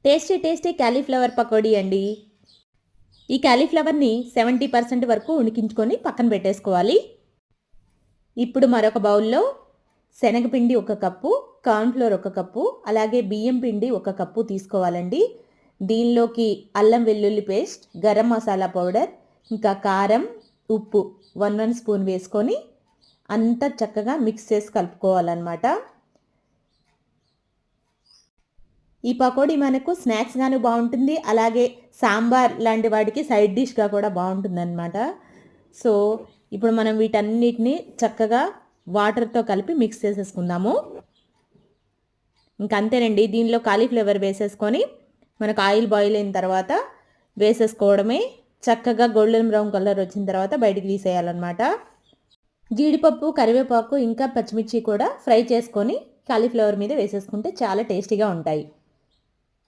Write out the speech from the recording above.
Tasty tasty cauliflower pakodi అండి. ఈ క్యాలీఫ్లవర్ని 70% వరకు ఉడికించుకొని పక్కన పెట్టేసుకోవాలి. ఇప్పుడు మరొక బౌల్లో శనగపిండి 1 కప్పు, కార్న్‌ఫ్లోర్ 1 కప్పు, అలాగే బియ్యం పిండి 1 కప్పు తీసుకోవాలండి. దీనిలోకి అల్లం వెల్లుల్లి పేస్ట్, గరం మసాలా పౌడర్, ఇంకా కారం, ఉప్పు 1 స్పూన్ వేసుకొని అంతా చక్కగా మిక్స్ చేసి కలుపుకోవాలన్నమాట. ఈ పకోడీ మనకు స్నాక్స్‌గాను బావుంటుంది. అలాగే సాంబార్ లాంటి వాటికి సైడ్ డిష్‌గా కూడా బావుంటుందన్నమాట. సో, ఇప్పుడు మనం వీటన్నిటిని చక్కగా వాటర్‌తో కలిపి మిక్స్ చేసేసుకుందాము. ఇంక అంతేనండి. దీనిలో కాలీఫ్లవర్ వేసేసుకొని మనకు ఆయిల్ బాయిల్ అయిన తర్వాత వేసేసుకోవడమే. చక్కగా గోల్డెన్ బ్రౌన్ కలర్ వచ్చిన తర్వాత బయటికి తీసేయాలన్నమాట. జీడిపప్పు, కరివేపాకు ఇంకా పచ్చిమిర్చి కూడా ఫ్రై చేసుకొని కాలీఫ్లవర్ మీద వేసేసుకుంటే చాలా టేస్టీగా ఉంటాయి.